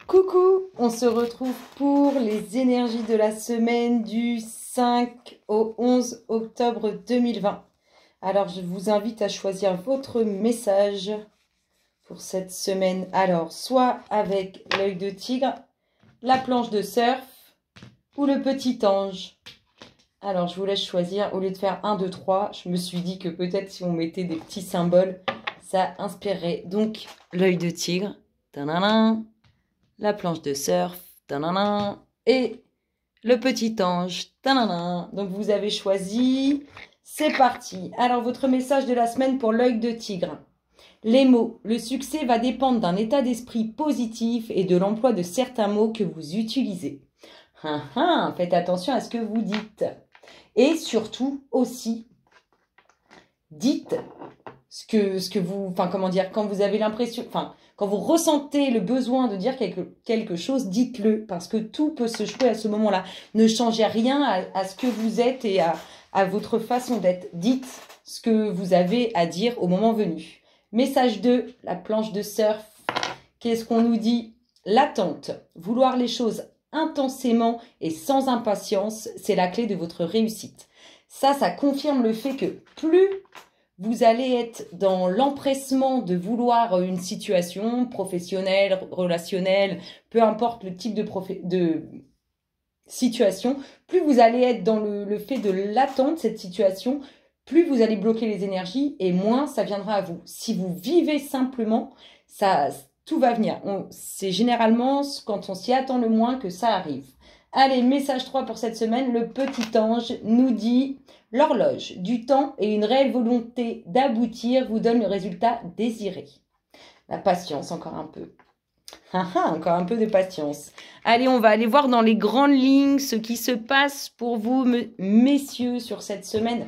Coucou, on se retrouve pour les énergies de la semaine du 5 au 11 octobre 2020. Alors, je vous invite à choisir votre message pour cette semaine. Alors, soit avec l'œil de tigre, la planche de surf ou le petit ange. Alors, je vous laisse choisir. Au lieu de faire 1, 2, 3, je me suis dit que peut-être si on mettait des petits symboles, ça inspirerait. Donc, l'œil de tigre, tadadam, la planche de surf, tadadam, et le petit ange, tadadam. Donc, vous avez choisi. C'est parti. Alors, votre message de la semaine pour l'œil de tigre. Les mots. Le succès va dépendre d'un état d'esprit positif et de l'emploi de certains mots que vous utilisez. Faites attention à ce que vous dites. Et surtout aussi, dites ce que vous, comment dire, quand vous avez l'impression, quand vous ressentez le besoin de dire quelque chose, dites-le, parce que tout peut se jouer à ce moment-là. Ne changez rien à ce que vous êtes et à votre façon d'être. Dites ce que vous avez à dire au moment venu. Message 2, la planche de surf. Qu'est-ce qu'on nous dit? L'attente. Vouloir les choses intensément et sans impatience, c'est la clé de votre réussite. Ça confirme le fait que plus vous allez être dans l'empressement de vouloir une situation professionnelle, relationnelle, peu importe le type de situation, plus vous allez être dans le fait de l'attente, cette situation, plus vous allez bloquer les énergies et moins ça viendra à vous. Si vous vivez simplement, tout va venir. C'est généralement quand on s'y attend le moins que ça arrive. Allez, message 3 pour cette semaine. Le petit ange nous dit « L'horloge du temps et une réelle volonté d'aboutir vous donne le résultat désiré. » La patience, encore un peu. Encore un peu de patience. Allez, on va aller voir dans les grandes lignes ce qui se passe pour vous, messieurs, sur cette semaine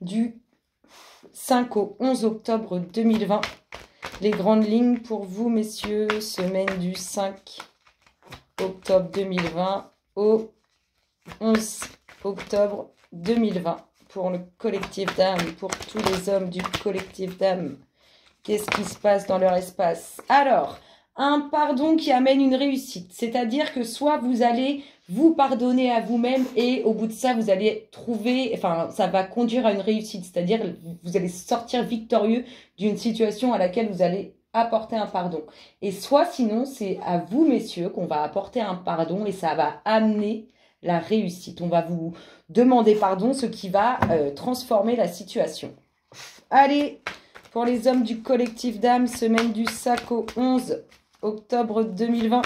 du 5 au 11 octobre 2020. Les grandes lignes pour vous, messieurs, semaine du 5 octobre 2020 au 11 octobre 2020. Pour le collectif d'âme, pour tous les hommes du collectif d'âme. Qu'est-ce qui se passe dans leur espace? Alors, un pardon qui amène une réussite. C'est-à-dire que soit vous allez vous pardonner à vous-même et au bout de ça, vous allez trouver, ça va conduire à une réussite. C'est-à-dire vous allez sortir victorieux d'une situation à laquelle vous allez apporter un pardon. Et soit sinon, c'est à vous, messieurs, qu'on va apporter un pardon et ça va amener la réussite. On va vous demander pardon, ce qui va transformer la situation. Allez, pour les hommes du collectif d'âme, semaine du 5 au 11 octobre 2020.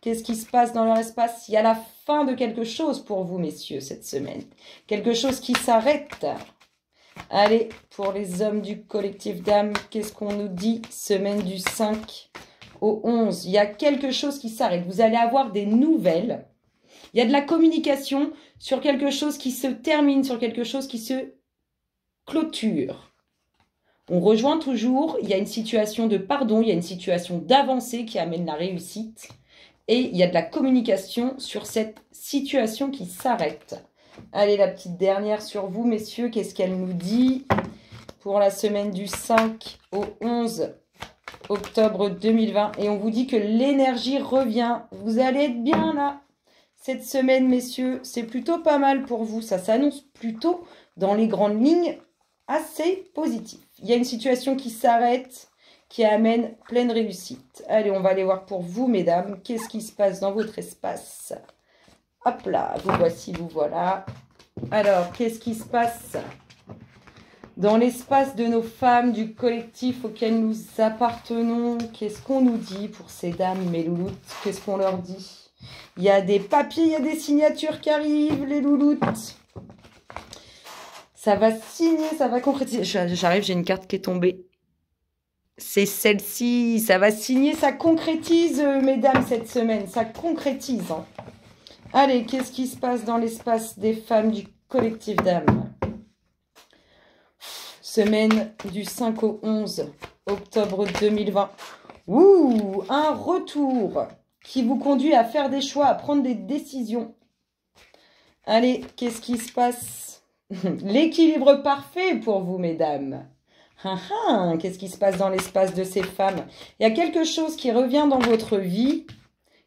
Qu'est-ce qui se passe dans leur espace? Il y a la fin de quelque chose pour vous, messieurs, cette semaine. Quelque chose qui s'arrête. Allez, pour les hommes du collectif d'âme, qu'est-ce qu'on nous dit? Semaine du 5 au 11. Il y a quelque chose qui s'arrête. Vous allez avoir des nouvelles. Il y a de la communication sur quelque chose qui se termine, sur quelque chose qui se clôture. On rejoint toujours, il y a une situation de pardon, il y a une situation d'avancée qui amène la réussite. Et il y a de la communication sur cette situation qui s'arrête. Allez, la petite dernière sur vous, messieurs. Qu'est-ce qu'elle nous dit pour la semaine du 5 au 11 octobre 2020? Et on vous dit que l'énergie revient. Vous allez être bien là. Cette semaine, messieurs, c'est plutôt pas mal pour vous. Ça s'annonce plutôt dans les grandes lignes assez positif. Il y a une situation qui s'arrête, qui amène pleine réussite. Allez, on va aller voir pour vous, mesdames. Qu'est-ce qui se passe dans votre espace? Hop là, vous voici, vous voilà. Alors, qu'est-ce qui se passe dans l'espace de nos femmes, du collectif auquel nous appartenons? Qu'est-ce qu'on nous dit pour ces dames, mes louloutes? Qu'est-ce qu'on leur dit? Il y a des papiers, il y a des signatures qui arrivent, les louloutes. Ça va signer, ça va concrétiser. J'arrive, j'ai une carte qui est tombée. C'est celle-ci. Ça va signer, ça concrétise, mesdames, cette semaine. Ça concrétise. Hein. Allez, qu'est-ce qui se passe dans l'espace des femmes du collectif d'âme? Semaine du 5 au 11 octobre 2020. Ouh, un retour qui vous conduit à faire des choix, à prendre des décisions. Allez, qu'est-ce qui se passe? L'équilibre parfait pour vous, mesdames. Qu'est-ce qui se passe dans l'espace de ces femmes? Il y a quelque chose qui revient dans votre vie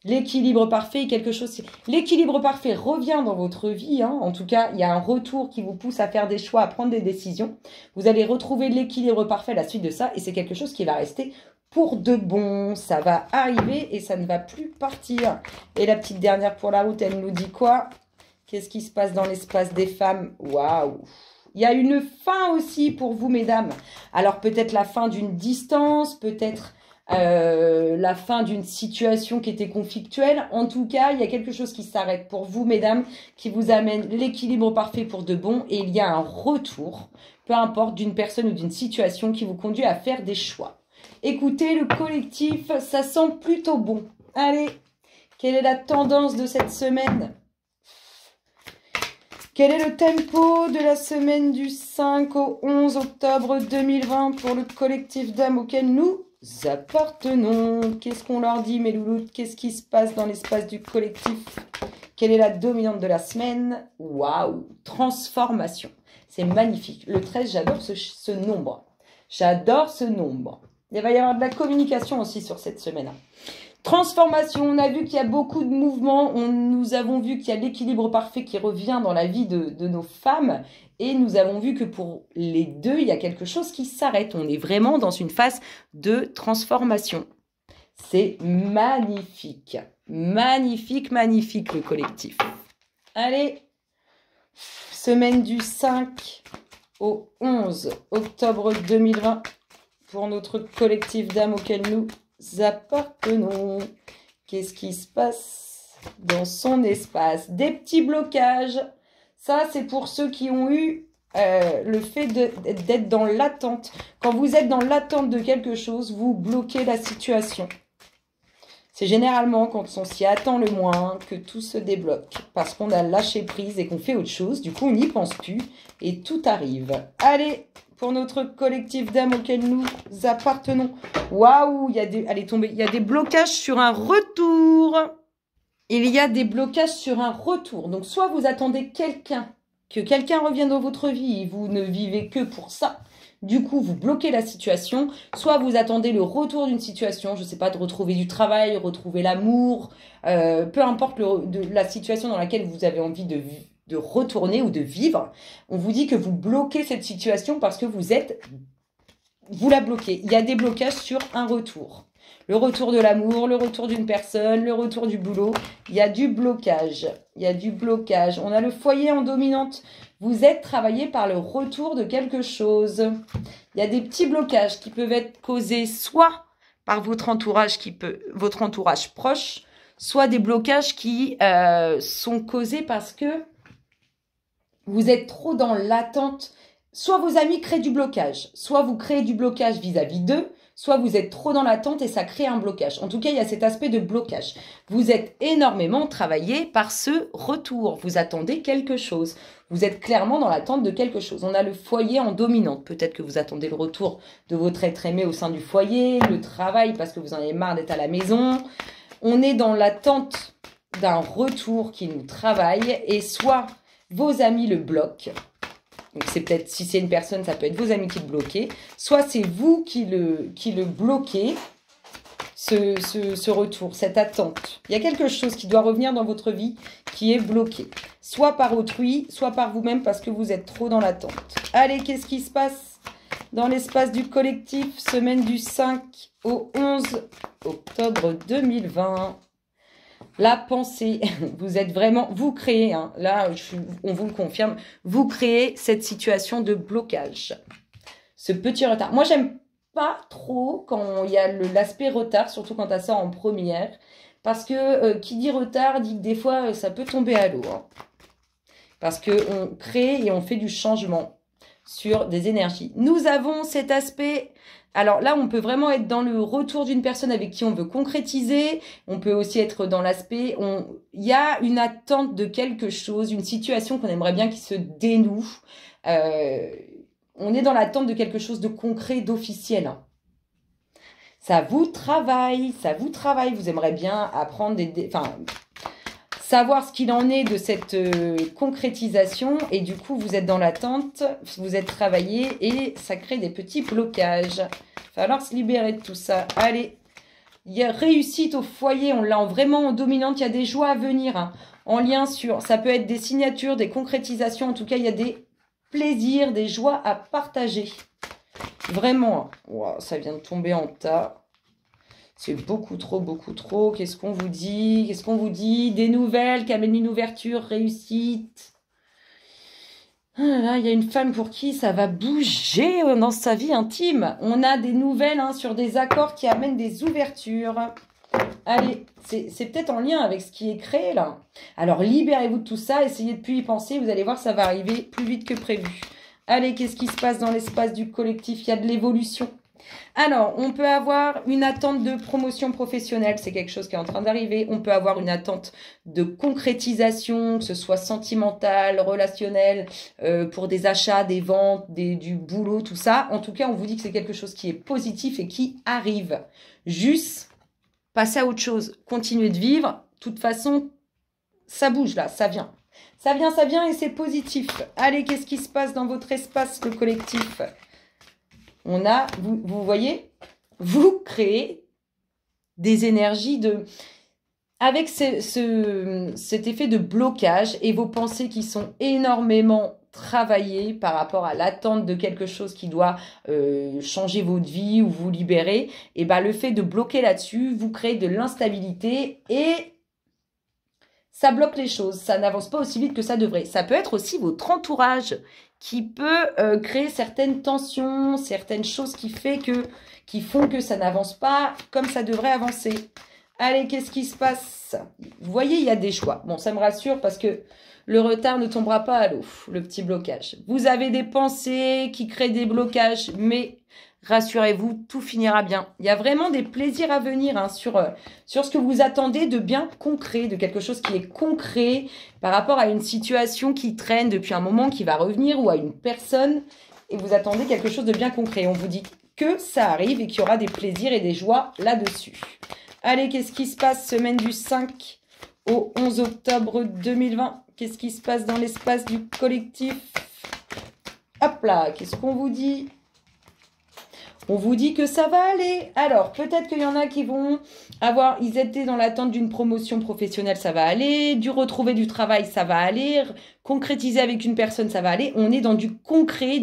L'équilibre parfait est quelque chose... L'équilibre parfait revient dans votre vie. Hein. En tout cas, il y a un retour qui vous pousse à faire des choix, à prendre des décisions. Vous allez retrouver l'équilibre parfait à la suite de ça. Et c'est quelque chose qui va rester pour de bon. Ça va arriver et ça ne va plus partir. Et la petite dernière pour la route, elle nous dit quoi? Qu'est-ce qui se passe dans l'espace des femmes? Waouh! Il y a une fin aussi pour vous, mesdames. Alors, peut-être la fin d'une distance, peut-être la fin d'une situation qui était conflictuelle. En tout cas, il y a quelque chose qui s'arrête pour vous, mesdames, qui vous amène l'équilibre parfait pour de bon. Et il y a un retour, peu importe, d'une personne ou d'une situation qui vous conduit à faire des choix. Écoutez, le collectif, ça sent plutôt bon. Allez, quelle est la tendance de cette semaine ? Quel est le tempo de la semaine du 5 au 11 octobre 2020 pour le collectif d'âmes auquel nous appartenons? Qu'est-ce qu'on leur dit, mes loulous? Qu'est-ce qui se passe dans l'espace du collectif? Quelle est la dominante de la semaine? Waouh! Transformation. C'est magnifique. Le 13, j'adore ce nombre. J'adore ce nombre. Il va y avoir de la communication aussi sur cette semaine. Transformation, on a vu qu'il y a beaucoup de mouvements, nous avons vu qu'il y a l'équilibre parfait qui revient dans la vie de nos femmes et nous avons vu que pour les deux, il y a quelque chose qui s'arrête. On est vraiment dans une phase de transformation. C'est magnifique, magnifique, magnifique le collectif. Allez, semaine du 5 au 11 octobre 2020 pour notre collectif d'âmes auquel nous appartenons. Qu'est-ce qui se passe dans son espace? Des petits blocages. Ça, c'est pour ceux qui ont eu le fait d'être dans l'attente. Quand vous êtes dans l'attente de quelque chose, vous bloquez la situation. C'est généralement quand on s'y attend le moins que tout se débloque. Parce qu'on a lâché prise et qu'on fait autre chose. Du coup, on n'y pense plus et tout arrive. Allez, pour notre collectif d'âmes auquel nous appartenons. Waouh, il y a des... Allez, tombez. Il y a des blocages sur un retour. Il y a des blocages sur un retour. Donc, soit vous attendez quelqu'un, que quelqu'un revienne dans votre vie et vous ne vivez que pour ça. Du coup, vous bloquez la situation. Soit vous attendez le retour d'une situation, je ne sais pas, de retrouver du travail, retrouver l'amour, peu importe la situation dans laquelle vous avez envie de retourner ou de vivre. On vous dit que vous bloquez cette situation parce que vous la bloquez. Il y a des blocages sur un retour. Le retour de l'amour, le retour d'une personne, le retour du boulot. Il y a du blocage. Il y a du blocage. On a le foyer en dominante. Vous êtes travaillé par le retour de quelque chose. Il y a des petits blocages qui peuvent être causés soit par votre entourage proche, soit des blocages qui sont causés parce que vous êtes trop dans l'attente. Soit vos amis créent du blocage, soit vous créez du blocage vis-à-vis d'eux, soit vous êtes trop dans l'attente et ça crée un blocage. En tout cas, il y a cet aspect de blocage. Vous êtes énormément travaillé par ce retour. Vous attendez quelque chose. Vous êtes clairement dans l'attente de quelque chose. On a le foyer en dominante. Peut-être que vous attendez le retour de votre être aimé au sein du foyer, le travail parce que vous en avez marre d'être à la maison. On est dans l'attente d'un retour qui nous travaille et soit vos amis le bloquent. Donc, c'est peut-être, si c'est une personne, ça peut être vos amis qui le bloquent. Soit c'est vous qui le bloquez, ce retour, cette attente. Il y a quelque chose qui doit revenir dans votre vie qui est bloqué. Soit par autrui, soit par vous-même parce que vous êtes trop dans l'attente. Allez, qu'est-ce qui se passe dans l'espace du collectif, semaine du 5 au 11 octobre 2020 ? La pensée, vous êtes vraiment, vous créez, hein, là on vous le confirme, vous créez cette situation de blocage. Ce petit retard. Moi, j'aime pas trop quand il y a l'aspect retard, surtout quand tu as ça en première, parce que qui dit retard dit que des fois ça peut tomber à l'eau. Hein, parce qu'on crée et on fait du changement sur des énergies. Nous avons cet aspect... Alors là, on peut vraiment être dans le retour d'une personne avec qui on veut concrétiser. On peut aussi être dans l'aspect... Il y a une attente de quelque chose, une situation qu'on aimerait bien qui se dénoue. On est dans l'attente de quelque chose de concret, d'officiel. Ça vous travaille, ça vous travaille. Vous aimeriez bien apprendre savoir ce qu'il en est de cette concrétisation et du coup vous êtes dans l'attente, vous êtes travaillé et ça crée des petits blocages. Il va falloir se libérer de tout ça. Allez, Il y a réussite au foyer, on l'a vraiment en dominante. Il y a des joies à venir, hein, en lien sur... Ça peut être des signatures, des concrétisations. En tout cas, il y a des plaisirs, des joies à partager. Vraiment. Wow, ça vient de tomber en tas. C'est beaucoup trop, beaucoup trop. Qu'est-ce qu'on vous dit? Qu'est-ce qu'on vous dit? Des nouvelles qui amènent une ouverture, réussite. Ah là, il y a une femme pour qui ça va bouger dans sa vie intime. On a des nouvelles, hein, sur des accords qui amènent des ouvertures. Allez, c'est peut-être en lien avec ce qui est créé là. Alors libérez-vous de tout ça, essayez de plus y penser, vous allez voir, ça va arriver plus vite que prévu. Allez, qu'est-ce qui se passe dans l'espace du collectif? Il y a de l'évolution. Alors, on peut avoir une attente de promotion professionnelle, c'est quelque chose qui est en train d'arriver. On peut avoir une attente de concrétisation, que ce soit sentimentale, relationnelle, pour des achats, des ventes, du boulot, tout ça. En tout cas, on vous dit que c'est quelque chose qui est positif et qui arrive. Juste, passez à autre chose. Continuez de vivre. De toute façon, ça bouge là, ça vient. Ça vient et c'est positif. Allez, qu'est-ce qui se passe dans votre espace, le collectif? On a, vous voyez, vous créez des énergies avec cet effet de blocage et vos pensées qui sont énormément travaillées par rapport à l'attente de quelque chose qui doit changer votre vie ou vous libérer. Et ben, le fait de bloquer là-dessus, vous créez de l'instabilité et ça bloque les choses. Ça n'avance pas aussi vite que ça devrait. Ça peut être aussi votre entourage qui peut créer certaines tensions, certaines choses qui font que ça n'avance pas comme ça devrait avancer. Allez, qu'est-ce qui se passe? Vous voyez, il y a des choix. Bon, ça me rassure parce que le retard ne tombera pas à l'eau, le petit blocage. Vous avez des pensées qui créent des blocages, mais rassurez-vous, tout finira bien. Il y a vraiment des plaisirs à venir, hein, sur ce que vous attendez de bien concret, de quelque chose qui est concret par rapport à une situation qui traîne depuis un moment, qui va revenir, ou à une personne, et vous attendez quelque chose de bien concret. On vous dit que ça arrive et qu'il y aura des plaisirs et des joies là-dessus. Allez, qu'est-ce qui se passe semaine du 5 au 11 octobre 2020? Qu'est-ce qui se passe dans l'espace du collectif? Hop là, qu'est-ce qu'on vous dit? On vous dit que ça va aller. Alors, peut-être qu'il y en a qui vont ils étaient dans l'attente d'une promotion professionnelle, ça va aller. Du retrouver du travail, ça va aller. Concrétiser avec une personne, ça va aller. On est dans du concret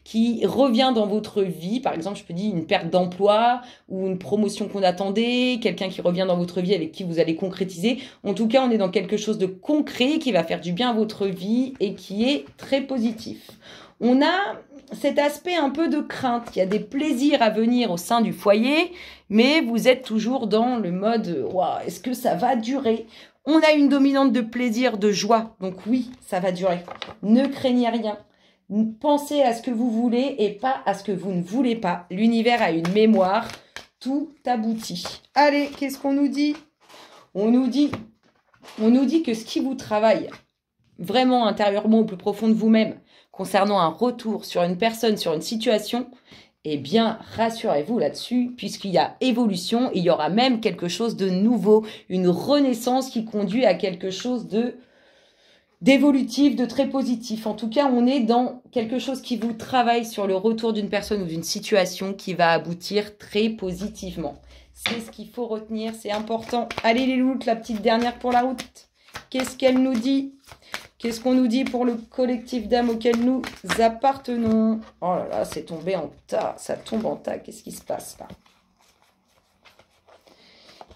qui revient dans votre vie. Par exemple, je peux dire une perte d'emploi ou une promotion qu'on attendait, quelqu'un qui revient dans votre vie avec qui vous allez concrétiser. En tout cas, on est dans quelque chose de concret qui va faire du bien à votre vie et qui est très positif. On a cet aspect un peu de crainte. Il y a des plaisirs à venir au sein du foyer, mais vous êtes toujours dans le mode « Waouh, est-ce que ça va durer ?» On a une dominante de plaisir, de joie. Donc oui, ça va durer. Ne craignez rien. Pensez à ce que vous voulez et pas à ce que vous ne voulez pas. L'univers a une mémoire. Tout aboutit. Allez, qu'est-ce qu'on nous dit? On nous dit que ce qui vous travaille vraiment intérieurement au plus profond de vous-même, concernant un retour sur une personne, sur une situation, eh bien, rassurez-vous là-dessus, puisqu'il y a évolution, il y aura même quelque chose de nouveau, une renaissance qui conduit à quelque chose d'évolutif, de très positif. En tout cas, on est dans quelque chose qui vous travaille sur le retour d'une personne ou d'une situation qui va aboutir très positivement. C'est ce qu'il faut retenir, c'est important. Allez les louloutes, la petite dernière pour la route. Qu'est-ce qu'elle nous dit ? Qu'est-ce qu'on nous dit pour le collectif d'âmes auquel nous appartenons? Oh là là, c'est tombé en tas. Ça tombe en tas. Qu'est-ce qui se passe là?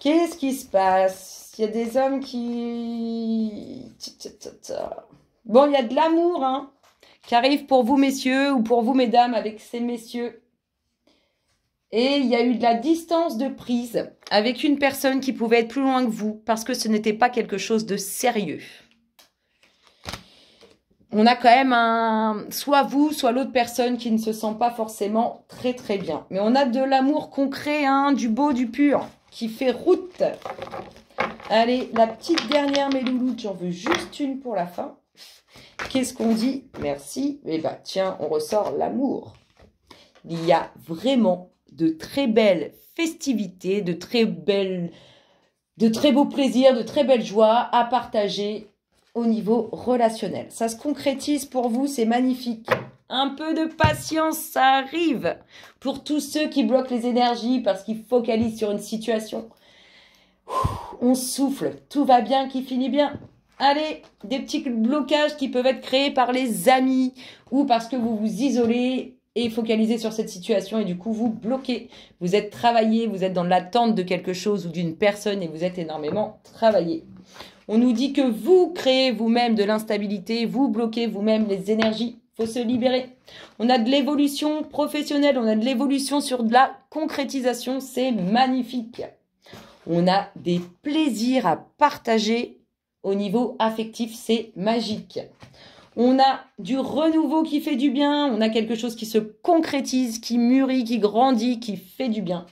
Qu'est-ce qui se passe? Il y a des hommes qui... Bon, il y a de l'amour, hein, qui arrive pour vous, messieurs, ou pour vous, mesdames, avec ces messieurs. Et il y a eu de la distance de prise avec une personne qui pouvait être plus loin que vous, parce que ce n'était pas quelque chose de sérieux. On a quand même soit vous, soit l'autre personne qui ne se sent pas forcément très très bien. Mais on a de l'amour concret, hein, du beau, du pur, qui fait route. Allez, la petite dernière, mes louloutes, j'en veux juste une pour la fin. Qu'est-ce qu'on dit? Merci. Eh bien, tiens, on ressort l'amour. Il y a vraiment de très belles festivités, de très beaux plaisirs, de très belles joies à partager au niveau relationnel. Ça se concrétise pour vous, c'est magnifique. Un peu de patience, ça arrive. Pour tous ceux qui bloquent les énergies parce qu'ils focalisent sur une situation, on souffle, tout va bien qui finit bien. Allez, des petits blocages qui peuvent être créés par les amis ou parce que vous vous isolez et focalisez sur cette situation et du coup vous bloquez. Vous êtes travaillé, vous êtes dans l'attente de quelque chose ou d'une personne et vous êtes énormément travaillé. On nous dit que vous créez vous-même de l'instabilité, vous bloquez vous-même les énergies. Il faut se libérer. On a de l'évolution professionnelle, on a de l'évolution sur de la concrétisation, c'est magnifique. On a des plaisirs à partager au niveau affectif, c'est magique. On a du renouveau qui fait du bien, on a quelque chose qui se concrétise, qui mûrit, qui grandit, qui fait du bien.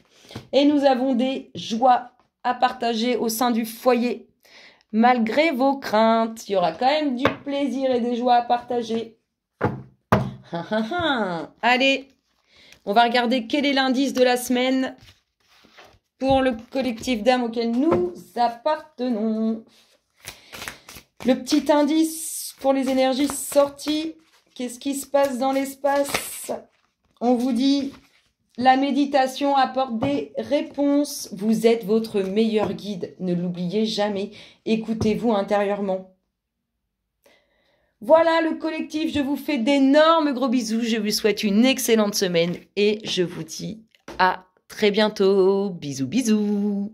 Et nous avons des joies à partager au sein du foyer. Malgré vos craintes, il y aura quand même du plaisir et des joies à partager. Allez, on va regarder quel est l'indice de la semaine pour le collectif d'âmes auquel nous appartenons. Le petit indice pour les énergies sorties. Qu'est-ce qui se passe dans l'espace? On vous dit, la méditation apporte des réponses. Vous êtes votre meilleur guide. Ne l'oubliez jamais. Écoutez-vous intérieurement. Voilà le collectif. Je vous fais d'énormes gros bisous. Je vous souhaite une excellente semaine et je vous dis à très bientôt. Bisous, bisous.